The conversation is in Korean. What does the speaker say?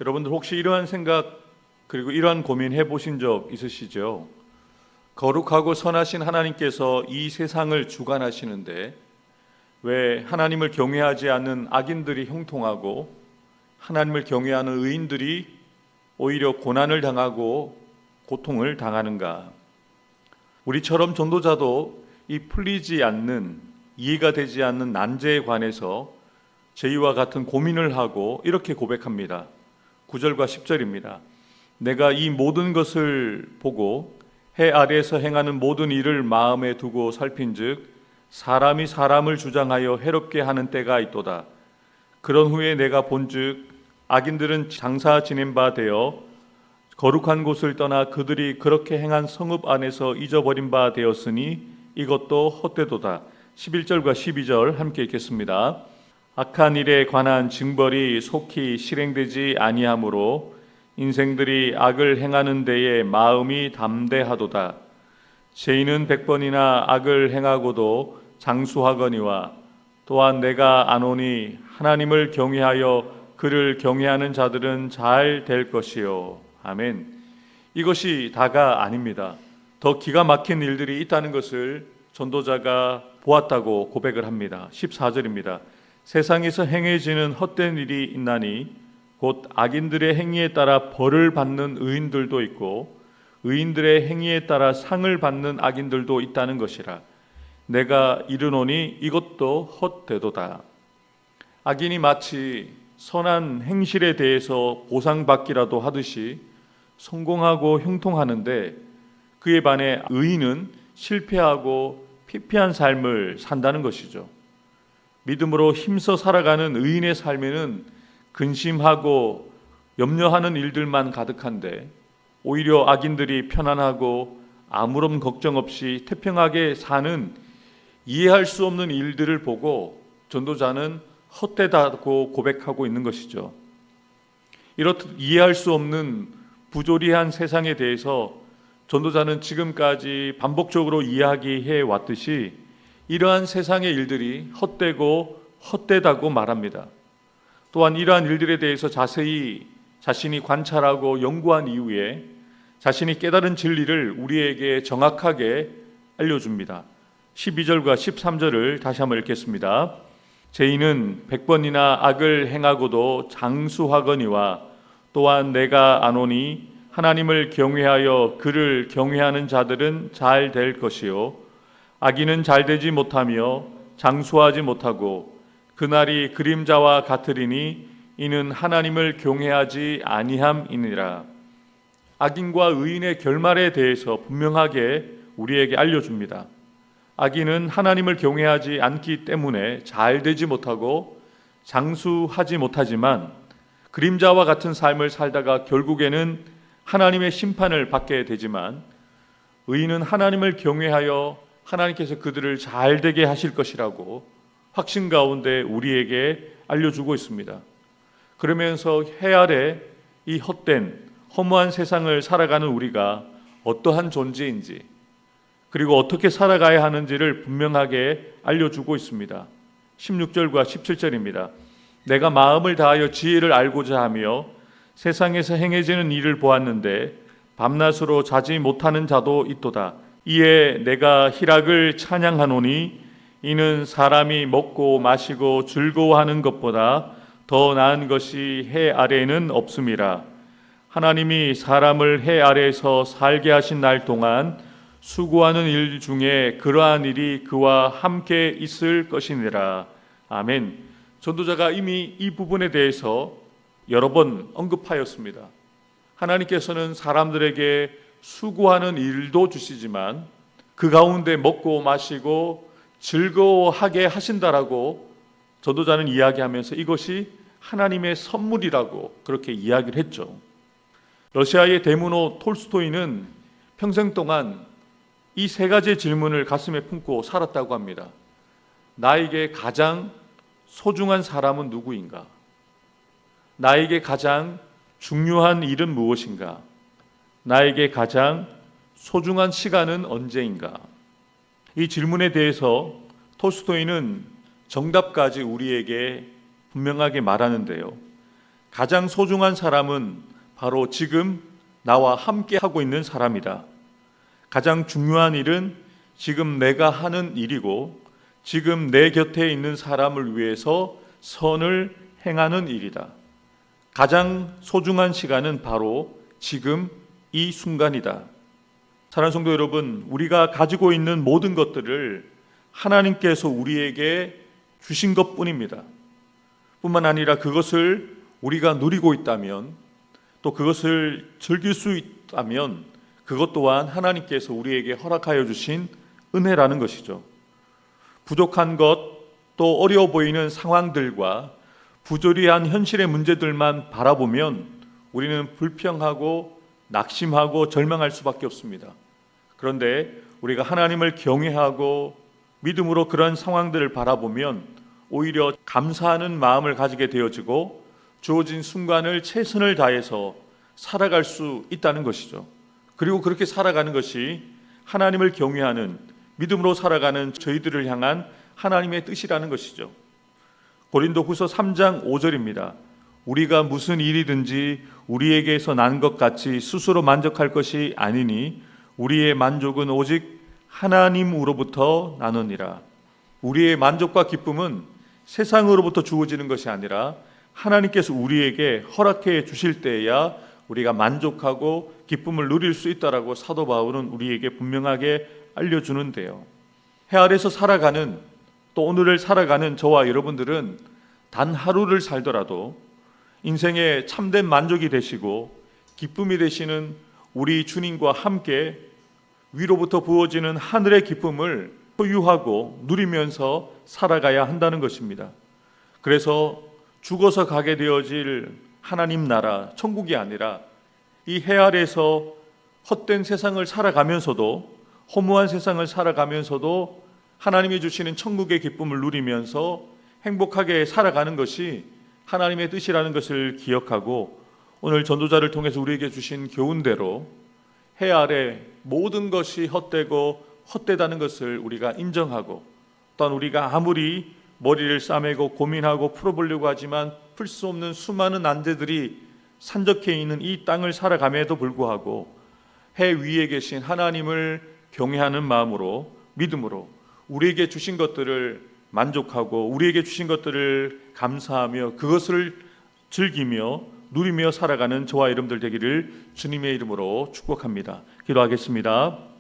여러분들 혹시 이러한 생각 그리고 이러한 고민 해보신 적 있으시죠? 거룩하고 선하신 하나님께서 이 세상을 주관하시는데 왜 하나님을 경외하지 않는 악인들이 형통하고 하나님을 경외하는 의인들이 오히려 고난을 당하고 고통을 당하는가? 우리처럼 전도자도 이 풀리지 않는, 이해가 되지 않는 난제에 관해서 저희와 같은 고민을 하고 이렇게 고백합니다. 9절과 10절입니다. 내가 이 모든 것을 보고 해 아래에서 행하는 모든 일을 마음에 두고 살핀즉 사람이 사람을 주장하여 해롭게 하는 때가 있도다. 그런 후에 내가 본즉 악인들은 장사 지낸 바 되어 거룩한 곳을 떠나 그들이 그렇게 행한 성읍 안에서 잊어버린 바 되었으니 이것도 헛되도다. 11절과 12절 함께 읽겠습니다. 악한 일에 관한 징벌이 속히 실행되지 아니하므로 인생들이 악을 행하는 데에 마음이 담대하도다. 죄인은 100번이나 악을 행하고도 장수하거니와 또한 내가 아노니 하나님을 경외하여 그를 경외하는 자들은 잘 될 것이요. 아멘. 이것이 다가 아닙니다. 더 기가 막힌 일들이 있다는 것을 전도자가 보았다고 고백을 합니다. 14절입니다. 세상에서 행해지는 헛된 일이 있나니 곧 악인들의 행위에 따라 벌을 받는 의인들도 있고 의인들의 행위에 따라 상을 받는 악인들도 있다는 것이라. 내가 이르노니 이것도 헛되도다. 악인이 마치 선한 행실에 대해서 보상받기라도 하듯이 성공하고 형통하는데 그에 반해 의인은 실패하고 피폐한 삶을 산다는 것이죠. 믿음으로 힘써 살아가는 의인의 삶에는 근심하고 염려하는 일들만 가득한데 오히려 악인들이 편안하고 아무런 걱정 없이 태평하게 사는 이해할 수 없는 일들을 보고 전도자는 헛되다고 고백하고 있는 것이죠. 이렇듯 이해할 수 없는 부조리한 세상에 대해서 전도자는 지금까지 반복적으로 이야기해 왔듯이 이러한 세상의 일들이 헛되고 헛되다고 말합니다. 또한 이러한 일들에 대해서 자세히 자신이 관찰하고 연구한 이후에 자신이 깨달은 진리를 우리에게 정확하게 알려줍니다. 12절과 13절을 다시 한번 읽겠습니다. 죄인은 100번이나 악을 행하고도 장수하거니와 또한 내가 아노니 하나님을 경외하여 그를 경외하는 자들은 잘 될 것이요 악인은 잘 되지 못하며 장수하지 못하고 그날이 그림자와 같으리니 이는 하나님을 경외하지 아니함이니라. 악인과 의인의 결말에 대해서 분명하게 우리에게 알려줍니다. 악인은 하나님을 경외하지 않기 때문에 잘 되지 못하고 장수하지 못하지만 그림자와 같은 삶을 살다가 결국에는 하나님의 심판을 받게 되지만 의인은 하나님을 경외하여 하나님께서 그들을 잘 되게 하실 것이라고 확신 가운데 우리에게 알려주고 있습니다. 그러면서 해 아래 이 헛된 허무한 세상을 살아가는 우리가 어떠한 존재인지 그리고 어떻게 살아가야 하는지를 분명하게 알려주고 있습니다. 16절과 17절입니다. 내가 마음을 다하여 지혜를 알고자 하며 세상에서 행해지는 일을 보았는데 밤낮으로 자지 못하는 자도 있도다. 이에 내가 희락을 찬양하노니 이는 사람이 먹고 마시고 즐거워하는 것보다 더 나은 것이 해 아래에는 없음이라. 하나님이 사람을 해 아래에서 살게 하신 날 동안 수고하는 일 중에 그러한 일이 그와 함께 있을 것이니라. 아멘. 전도자가 이미 이 부분에 대해서 여러 번 언급하였습니다. 하나님께서는 사람들에게 수고하는 일도 주시지만 그 가운데 먹고 마시고 즐거워하게 하신다라고 전도자는 이야기하면서 이것이 하나님의 선물이라고 그렇게 이야기를 했죠. 러시아의 대문호 톨스토이는 평생 동안 이 세 가지 질문을 가슴에 품고 살았다고 합니다. 나에게 가장 소중한 사람은 누구인가? 나에게 가장 중요한 일은 무엇인가? 나에게 가장 소중한 시간은 언제인가? 이 질문에 대해서 톨스토이는 정답까지 우리에게 분명하게 말하는데요. 가장 소중한 사람은 바로 지금 나와 함께 하고 있는 사람이다. 가장 중요한 일은 지금 내가 하는 일이고 지금 내 곁에 있는 사람을 위해서 선을 행하는 일이다. 가장 소중한 시간은 바로 지금 이 순간이다. 사랑하는 성도 여러분, 우리가 가지고 있는 모든 것들을 하나님께서 우리에게 주신 것뿐입니다. 뿐만 아니라 그것을 우리가 누리고 있다면, 또 그것을 즐길 수 있다면 그것 또한 하나님께서 우리에게 허락하여 주신 은혜라는 것이죠. 부족한 것, 또 어려워 보이는 상황들과 부조리한 현실의 문제들만 바라보면 우리는 불평하고 낙심하고 절망할 수밖에 없습니다. 그런데 우리가 하나님을 경외하고 믿음으로 그런 상황들을 바라보면 오히려 감사하는 마음을 가지게 되어지고 주어진 순간을 최선을 다해서 살아갈 수 있다는 것이죠. 그리고 그렇게 살아가는 것이 하나님을 경외하는 믿음으로 살아가는 저희들을 향한 하나님의 뜻이라는 것이죠. 고린도후서 3장 5절입니다. 우리가 무슨 일이든지 우리에게서 난 것 같이 스스로 만족할 것이 아니니 우리의 만족은 오직 하나님으로부터 나느니라. 우리의 만족과 기쁨은 세상으로부터 주어지는 것이 아니라 하나님께서 우리에게 허락해 주실 때에야 우리가 만족하고 기쁨을 누릴 수 있다라고 사도 바울은 우리에게 분명하게 알려주는데요. 해 아래서 살아가는, 또 오늘을 살아가는 저와 여러분들은 단 하루를 살더라도 인생의 참된 만족이 되시고 기쁨이 되시는 우리 주님과 함께 위로부터 부어지는 하늘의 기쁨을 소유하고 누리면서 살아가야 한다는 것입니다. 그래서 죽어서 가게 되어질 하나님 나라, 천국이 아니라 이 해 아래서 헛된 세상을 살아가면서도, 허무한 세상을 살아가면서도 하나님이 주시는 천국의 기쁨을 누리면서 행복하게 살아가는 것이 하나님의 뜻이라는 것을 기억하고, 오늘 전도자를 통해서 우리에게 주신 교훈대로 해 아래 모든 것이 헛되고 헛되다는 것을 우리가 인정하고, 또한 우리가 아무리 머리를 싸매고 고민하고 풀어보려고 하지만 풀 수 없는 수많은 난제들이 산적해 있는 이 땅을 살아감에도 불구하고 해 위에 계신 하나님을 경외하는 마음으로, 믿음으로 우리에게 주신 것들을 만족하고 우리에게 주신 것들을 감사하며 그것을 즐기며 누리며 살아가는 저와 여러분들 되기를 주님의 이름으로 축복합니다. 기도하겠습니다.